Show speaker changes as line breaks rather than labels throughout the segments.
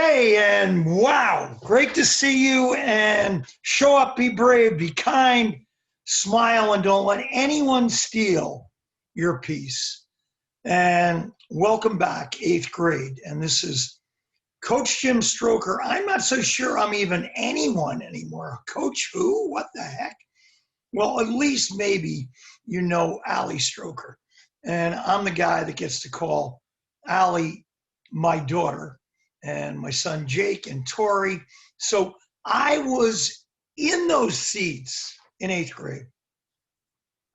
Hey, and wow, great to see you. And show up, be brave, be kind, smile, and don't let anyone steal your peace. And welcome back, eighth grade. And this is Coach Jim Stroker. I'm not so sure I'm even anyone anymore. Coach who? What the heck? Well, at least maybe you know Allie Stroker. And I'm the guy that gets to call Allie my daughter, and my son Jake and Tori. So I was in those seats in eighth grade.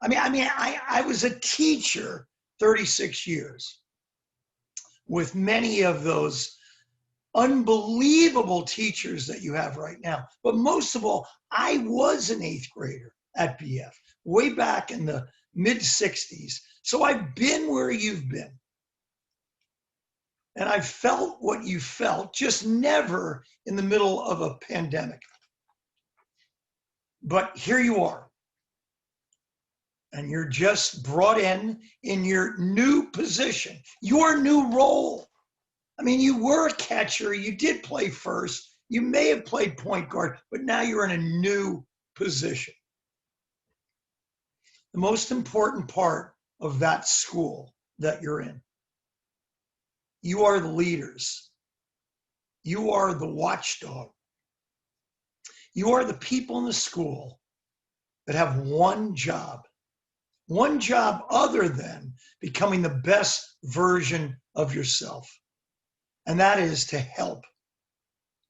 I was a teacher 36 years with many of those unbelievable teachers that you have right now. But most of all, I was an eighth grader at BF way back in the mid 60s. So I've been where you've been. And I felt what you felt, just never in the middle of a pandemic. But here you are. And you're just brought in your new position, your new role. I mean, you were a catcher, you did play first, you may have played point guard, but now you're in a new position. The most important part of that school that you're in, you are the leaders. You are the watchdog. You are the people in the school that have one job other than becoming the best version of yourself. And that is to help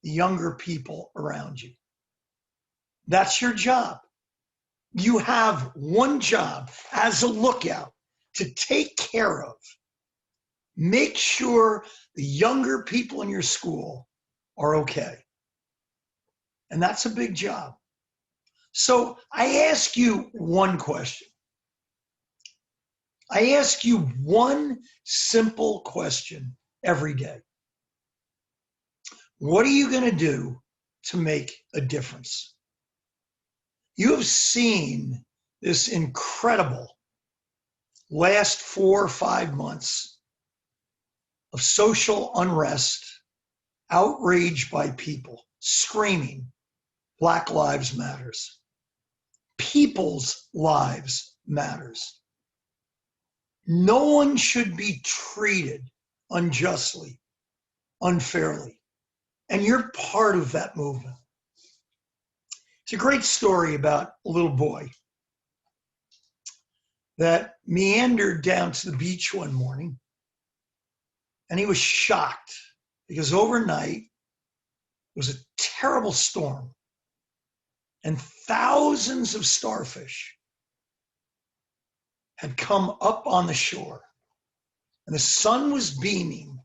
the younger people around you. That's your job. You have one job as a lookout to take care of. Make sure the younger people in your school are okay. And that's a big job. So I ask you one question. I ask you one simple question every day. What are you going to do to make a difference? You have seen this incredible last 4 or 5 months of social unrest, outrage by people screaming, Black Lives Matters. People's lives matters. No one should be treated unjustly, unfairly. And you're part of that movement. It's a great story about a little boy that meandered down to the beach one morning, and he was shocked because overnight it was a terrible storm and thousands of starfish had come up on the shore, and the sun was beaming,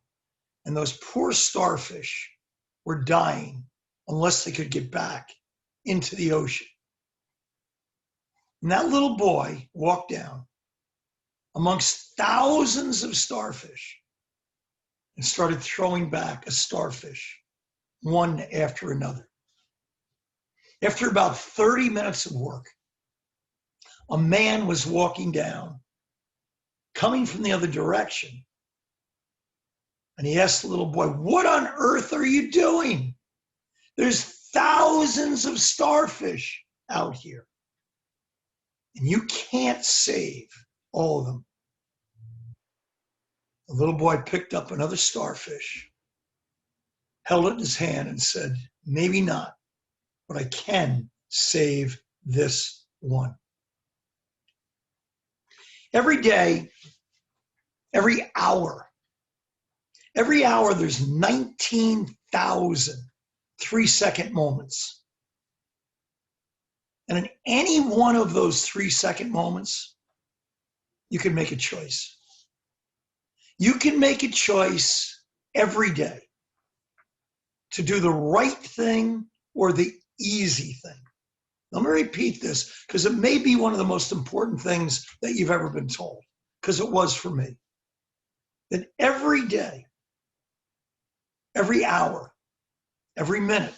and those poor starfish were dying unless they could get back into the ocean. And that little boy walked down amongst thousands of starfish and started throwing back a starfish, one after another. After about 30 minutes of work, a man was walking down, coming from the other direction. And he asked the little boy, "What on earth are you doing? There's thousands of starfish out here, and you can't save all of them." The little boy picked up another starfish, held it in his hand, and said, "Maybe not, but I can save this one." Every day, every hour, there's 19,000 3-second moments. And in any one of those 3-second moments, you can make a choice. You can make a choice every day to do the right thing or the easy thing. Let me repeat this because it may be one of the most important things that you've ever been told, because it was for me. That every day, every hour, every minute,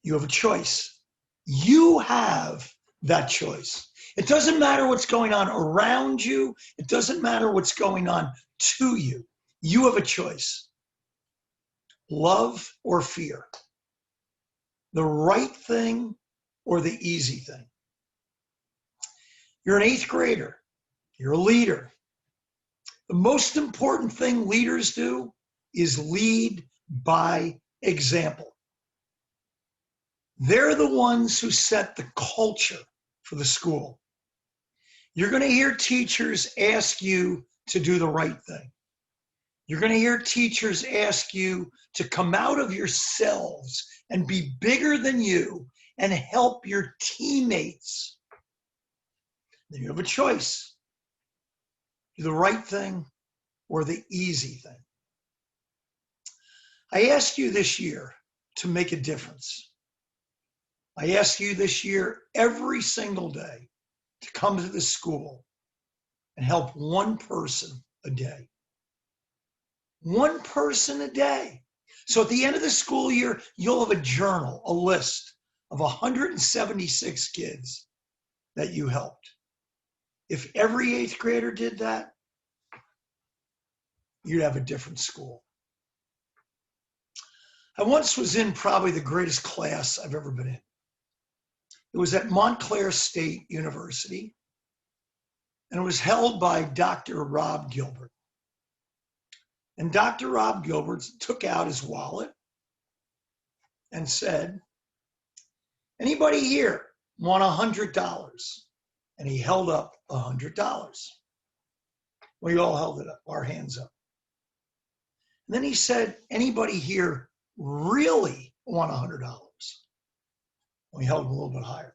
you have a choice. You have that choice. It doesn't matter what's going on around you. It doesn't matter what's going on to you. You have a choice. love or fear, the right thing or the easy thing. You're an 8th grader. You're a leader. The most important thing leaders do is lead by example. They're the ones who set the culture for the school. You're going to hear teachers ask you to do the right thing. You're going to hear teachers ask you to come out of yourselves and be bigger than you and help your teammates. Then you have a choice. Do the right thing or the easy thing. I asked you this year to make a difference. I ask you this year, every single day, to come to the school and help one person a day. One person a day. So at the end of the school year, you'll have a journal, a list of 176 kids that you helped. If every 8th grader did that, you'd have a different school. I once was in probably the greatest class I've ever been in. It was at Montclair State University, and it was held by Dr. Rob Gilbert. And Dr. Rob Gilbert took out his wallet and said, anybody here want $100? And he held up $100. We all held it up, our hands up. And then he said, anybody here really want $100? We held them a little bit higher.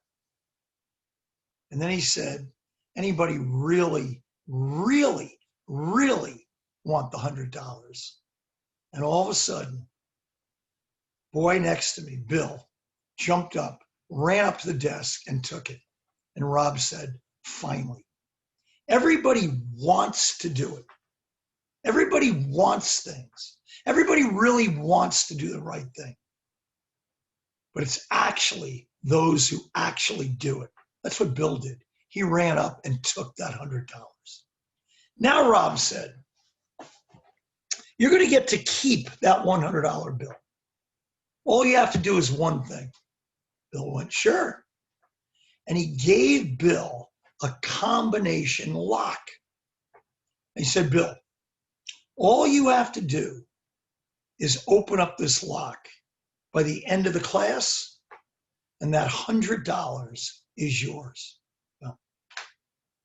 And then he said, anybody really, really, really want the $100? And all of a sudden, boy next to me, Bill, jumped up, ran up to the desk and took it. And Rob said, finally. Everybody wants to do it. Everybody wants things. Everybody really wants to do the right thing. But it's actually those who actually do it. That's what Bill did. He ran up and took that $100. Now, Rob said, you're going to get to keep that $100 bill. All you have to do is one thing. Bill went, sure. And he gave Bill a combination lock. And he said, Bill, all you have to do is open up this lock by the end of the class, and that $100 is yours. Well,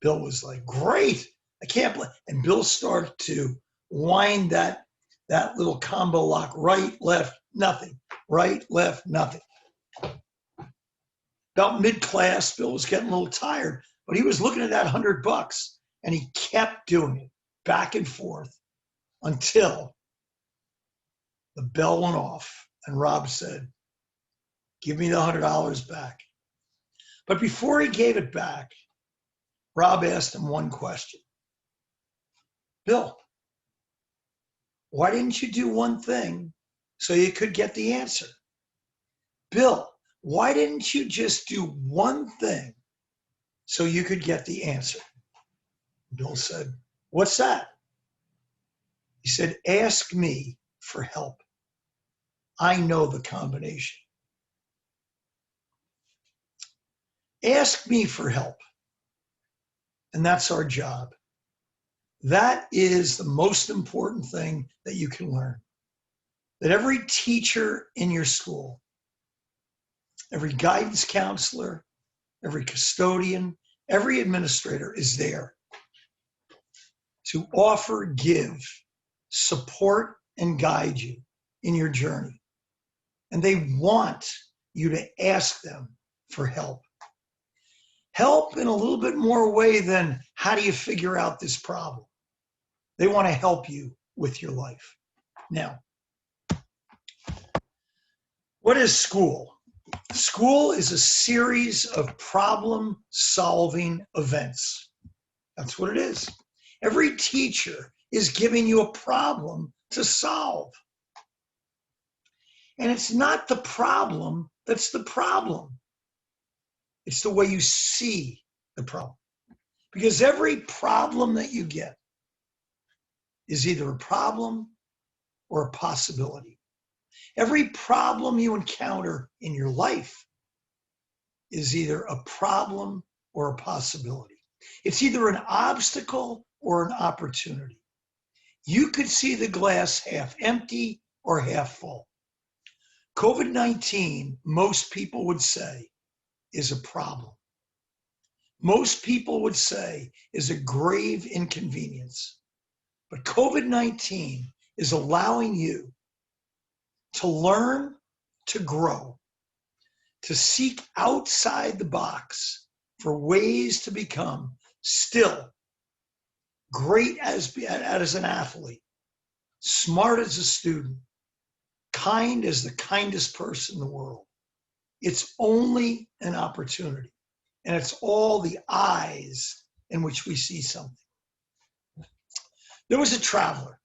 Bill was like, great, I can't believe. And Bill started to wind that little combo lock, right, left, nothing, right, left, nothing. About mid-class, Bill was getting a little tired, but he was looking at that $100, and he kept doing it back and forth until the bell went off, and Rob said, give me the $100 back. But before he gave it back, Rob asked him one question. Bill, why didn't you do one thing so you could get the answer? Bill, why didn't you just do one thing so you could get the answer? Bill said, what's that? He said, ask me for help. I know the combination. Ask me for help. And that's our job. That is the most important thing that you can learn. That every teacher in your school, every guidance counselor, every custodian, every administrator is there to offer, give, support, and guide you in your journey. And they want you to ask them for help. Help in a little bit more way than how do you figure out this problem. They want to help you with your life. Now, what is school? School is a series of problem-solving events. That's what it is. Every teacher is giving you a problem to solve. And it's not the problem that's the problem. It's the way you see the problem. Because every problem that you get is either a problem or a possibility. Every problem you encounter in your life is either a problem or a possibility. It's either an obstacle or an opportunity. You could see the glass half empty or half full. COVID-19, most people would say, is a problem. Most people would say is a grave inconvenience. But COVID-19 is allowing you to learn, to grow, to seek outside the box for ways to become still great as an athlete, smart as a student, kind as the kindest person in the world. It's only an opportunity, and it's all the eyes in which we see something. There was a traveler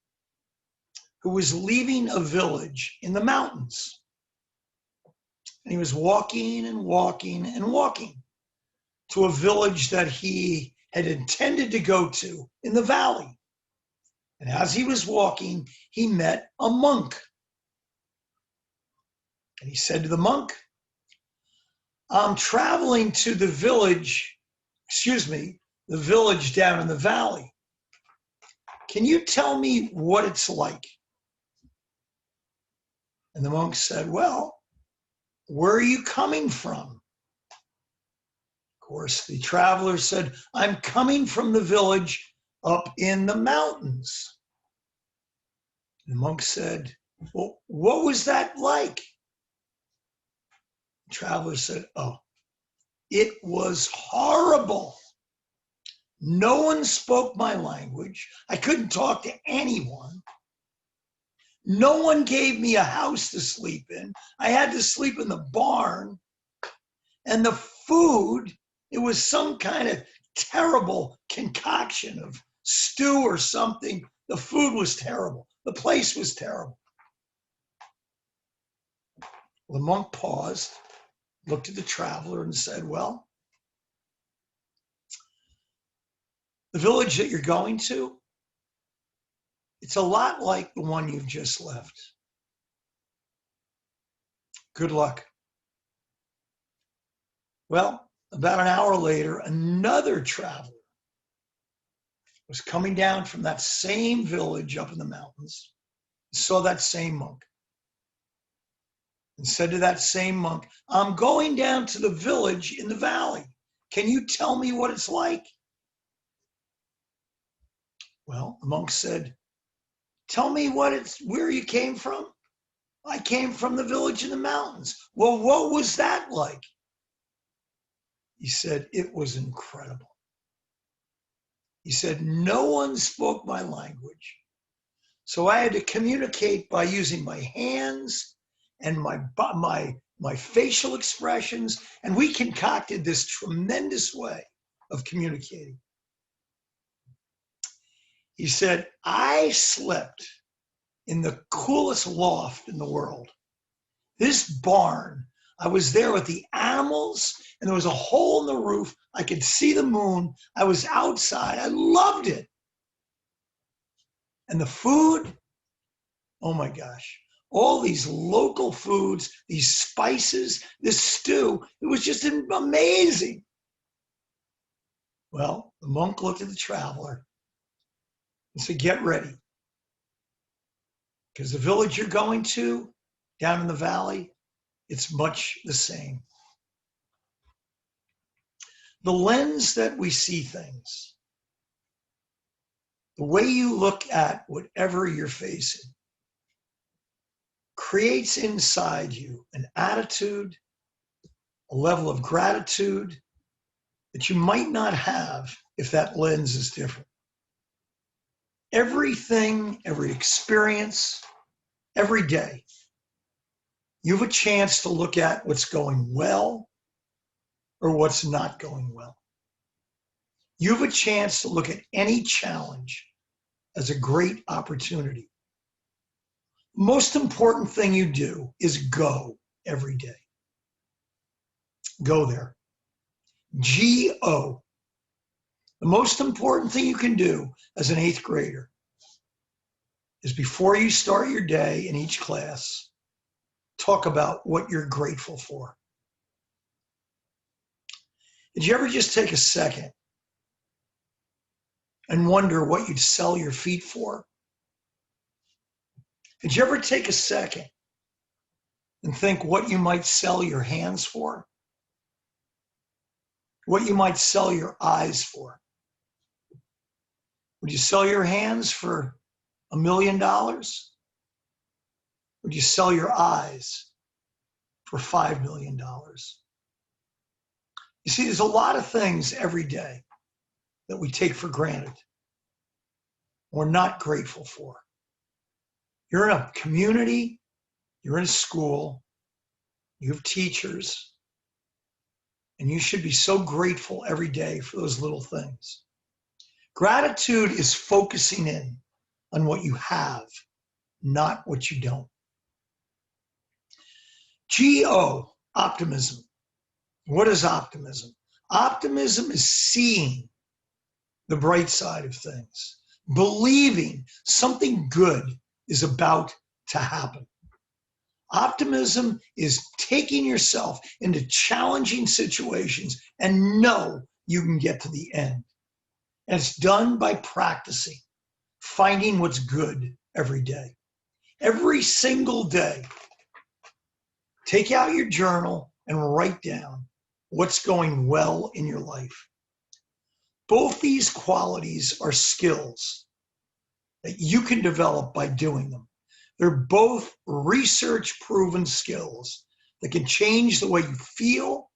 who was leaving a village in the mountains. And he was walking and walking and walking to a village that he had intended to go to in the valley. And as he was walking, he met a monk. And he said to the monk, I'm traveling to the village down in the valley. Can you tell me what it's like? And the monk said, well, where are you coming from? Of course, the traveler said, I'm coming from the village up in the mountains. The monk said, well, what was that like? The traveler said, oh, it was horrible. No one spoke my language. I couldn't talk to anyone. No one gave me a house to sleep in. I had to sleep in the barn. And the food, it was some kind of terrible concoction of stew or something. The food was terrible. The place was terrible. The monk paused, looked at the traveler and said, well, the village that you're going to, it's a lot like the one you've just left. Good luck. Well, about an hour later, another traveler was coming down from that same village up in the mountains, saw that same monk, and said to that same monk, I'm going down to the village in the valley. Can you tell me what it's like? Well, the monk said, tell me where you came from. I came from the village in the mountains. Well, what was that like? He said, it was incredible. He said, no one spoke my language. So I had to communicate by using my hands and my facial expressions. And we concocted this tremendous way of communicating. He said, I slept in the coolest loft in the world. This barn, I was there with the animals, and there was a hole in the roof. I could see the moon. I was outside. I loved it. And the food, oh my gosh, all these local foods, these spices, this stew, it was just amazing. Well, the monk looked at the traveler and said, get ready. Because the village you're going to down in the valley, it's much the same. The lens that we see things, the way you look at whatever you're facing, creates inside you an attitude, a level of gratitude that you might not have if that lens is different. Everything, every experience, every day, you have a chance to look at what's going well or what's not going well. You have a chance to look at any challenge as a great opportunity. Most important thing you do is go every day. Go there. G-O. The most important thing you can do as an 8th grader is before you start your day in each class, talk about what you're grateful for. Did you ever just take a second and wonder what you'd sell your feet for? Did you ever take a second and think what you might sell your hands for? What you might sell your eyes for? Would you sell your hands for $1 million? Would you sell your eyes for $5 million? You see, there's a lot of things every day that we take for granted, we're not grateful for. You're in a community, you're in a school, you have teachers, and you should be so grateful every day for those little things. Gratitude is focusing in on what you have, not what you don't. G-O, optimism. What is optimism? Optimism is seeing the bright side of things, believing something good is about to happen. Optimism is taking yourself into challenging situations and know you can get to the end. And it's done by practicing, finding what's good every day. Every single day, take out your journal and write down what's going well in your life. Both these qualities are skills that you can develop by doing them. They're both research-proven skills that can change the way you feel,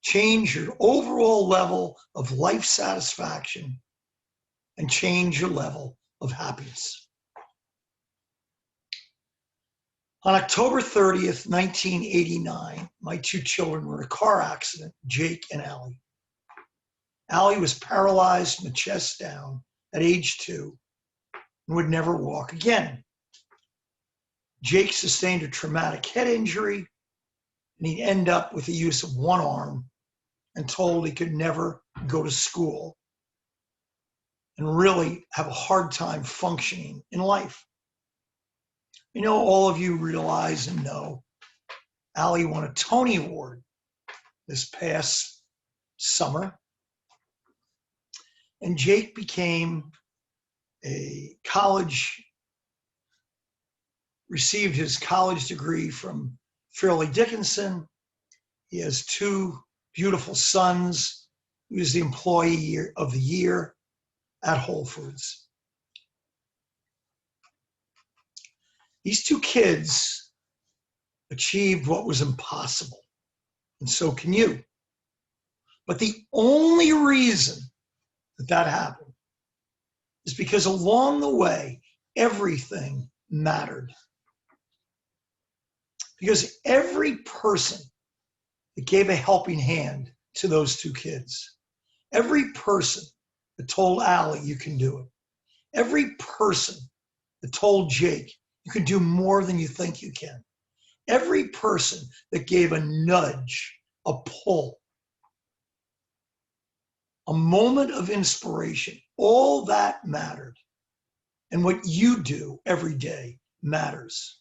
change your overall level of life satisfaction, and change your level of happiness. On October 30th, 1989, my two children were in a car accident, Jake and Allie. Allie was paralyzed from the chest down at age 2 and would never walk again. Jake sustained a traumatic head injury, and he'd end up with the use of one arm and told he could never go to school and really have a hard time functioning in life. You know, all of you realize and know, Allie won a Tony Award this past summer, and Jake became received his college degree from Fairleigh Dickinson. He has 2 beautiful sons. He was the employee of the year at Whole Foods. These 2 kids achieved what was impossible, and so can you. But the only reason that happened is because along the way, everything mattered. Because every person that gave a helping hand to those 2 kids, every person that told Allie you can do it, every person that told Jake you can do more than you think you can, every person that gave a nudge, a pull, a moment of inspiration, all that mattered. And what you do every day matters.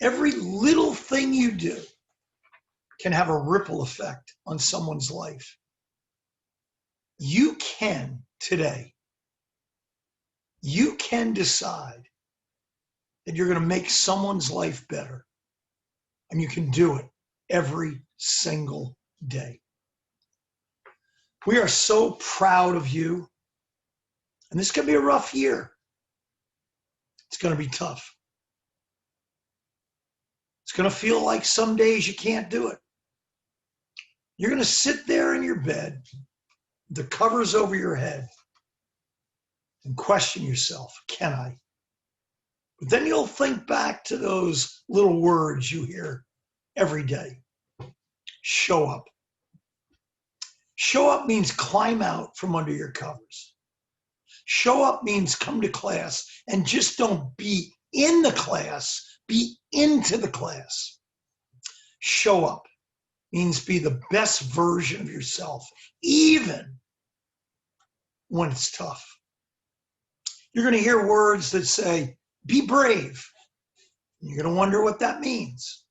Every little thing you do can have a ripple effect on someone's life. You can today, you can decide that you're going to make someone's life better, and you can do it every single day. We are so proud of you, and this is going to be a rough year. It's going to be tough. It's going to feel like some days you can't do it. You're going to sit there in your bed, the covers over your head, and question yourself, can I? But then you'll think back to those little words you hear every day. Show up. Show up means climb out from under your covers. Show up means come to class and just don't be in the class, be into the class. Show up means be the best version of yourself, even when it's tough. You're going to hear words that say, be brave, You're going to wonder what that means.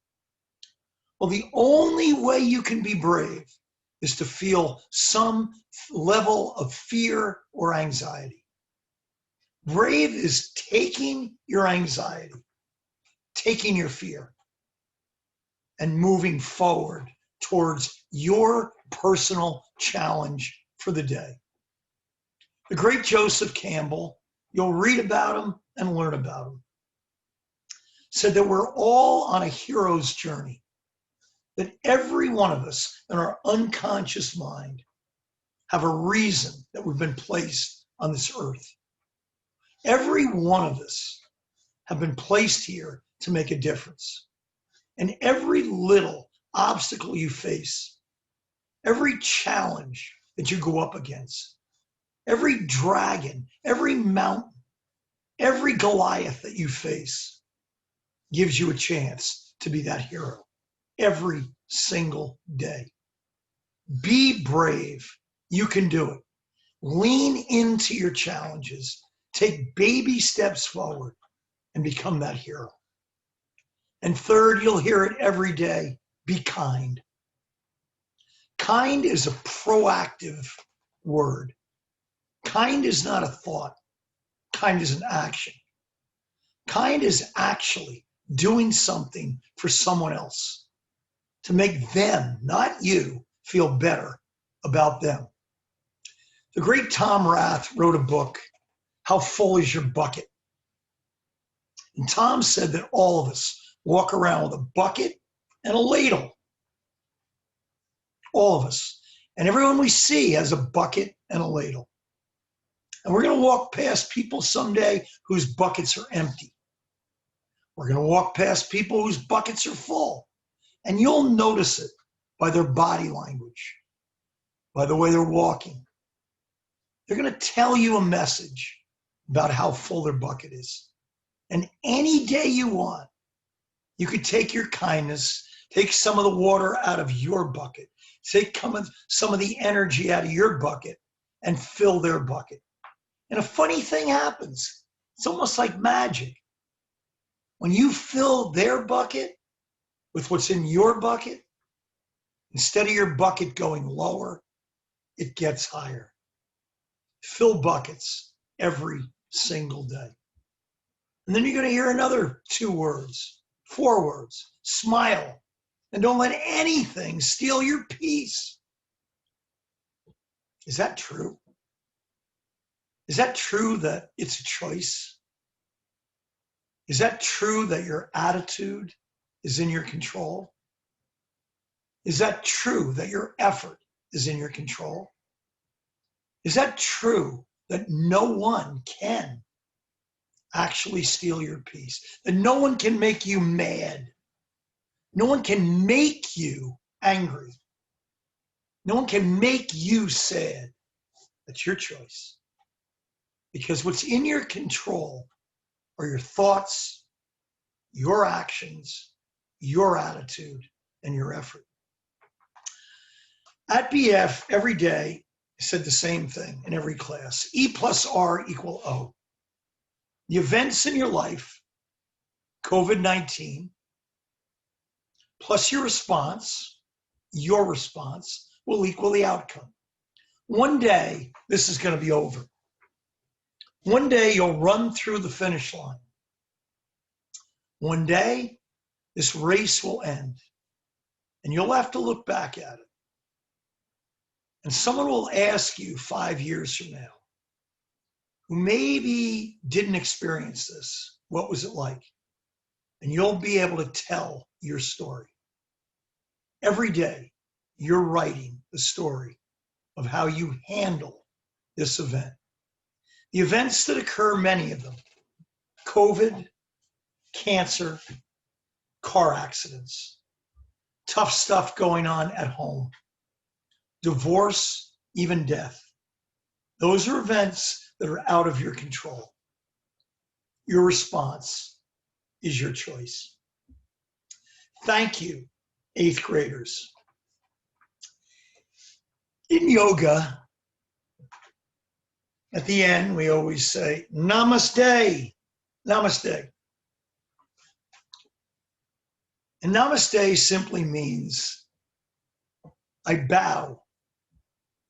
Well, the only way you can be brave is to feel some level of fear or anxiety. Brave is taking your anxiety, taking your fear, and moving forward towards your personal challenge for the day. The great Joseph Campbell, you'll read about him and learn about him, said that we're all on a hero's journey, that every one of us in our unconscious mind have a reason that we've been placed on this earth. Every one of us have been placed here to make a difference. And every little obstacle you face, every challenge that you go up against, every dragon, every mountain, every Goliath that you face gives you a chance to be that hero every single day. Be brave. You can do it. Lean into your challenges. Take baby steps forward and become that hero. And third, you'll hear it every day, be kind. Kind is a proactive word. Kind is not a thought. Kind is an action. Kind is actually doing something for someone else to make them, not you, feel better about them. The great Tom Rath wrote a book, How Full Is Your Bucket? And Tom said that all of us walk around with a bucket and a ladle. All of us. And everyone we see has a bucket and a ladle. And we're going to walk past people someday whose buckets are empty. We're going to walk past people whose buckets are full. And you'll notice it by their body language, by the way they're walking. They're going to tell you a message about how full their bucket is. And any day you want, you could take your kindness, take some of the water out of your bucket, take some of the energy out of your bucket and fill their bucket. And a funny thing happens. It's almost like magic. When you fill their bucket with what's in your bucket, instead of your bucket going lower, it gets higher. Fill buckets every single day. And then you're going to hear another 2 words, 4 words. Smile. And don't let anything steal your peace. Is that true? Is that true that it's a choice? Is that true that your attitude is in your control? Is that true that your effort is in your control? Is that true that no one can actually steal your peace? That no one can make you mad? No one can make you angry? No one can make you sad? That's your choice. Because what's in your control are your thoughts, your actions, your attitude, and your effort. At BF, every day, I said the same thing in every class. E plus R equal O. The events in your life, COVID-19, plus your response will equal the outcome. One day, this is going to be over. One day, you'll run through the finish line. One day, this race will end, and you'll have to look back at it. And someone will ask you 5 years from now, who maybe didn't experience this, what was it like? And you'll be able to tell your story. Every day, you're writing the story of how you handle this event. The events that occur, many of them, COVID, cancer, car accidents, tough stuff going on at home, divorce, even death. Those are events that are out of your control. Your response is your choice. Thank you, 8th graders. In yoga, at the end, we always say, Namaste, Namaste. And namaste simply means I bow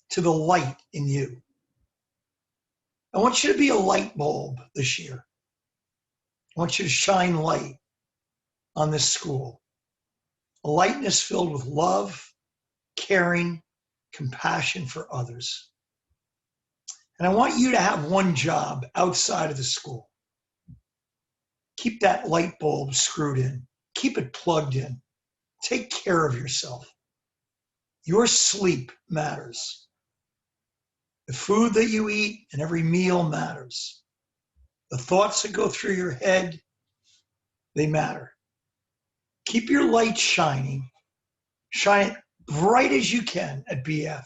to the light in you. I want you to be a light bulb this year. I want you to shine light on this school. A lightness filled with love, caring, compassion for others. And I want you to have one job outside of the school. Keep that light bulb screwed in. Keep it plugged in. Take care of yourself. Your sleep matters. The food that you eat and every meal matters. The thoughts that go through your head, they matter. Keep your light shining. Shine it bright as you can at BF.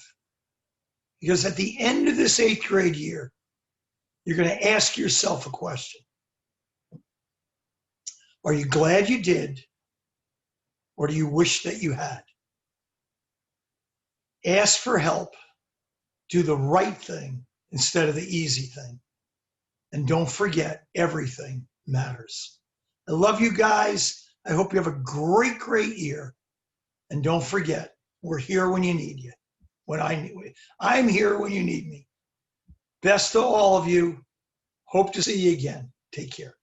Because at the end of this 8th grade year, you're going to ask yourself a question. Are you glad you did? Or do you wish that you had? Ask for help. Do the right thing instead of the easy thing. And don't forget, everything matters. I love you guys. I hope you have a great, great year. And don't forget, we're here when you need you. I'm here when you need me. Best to all of you. Hope to see you again. Take care.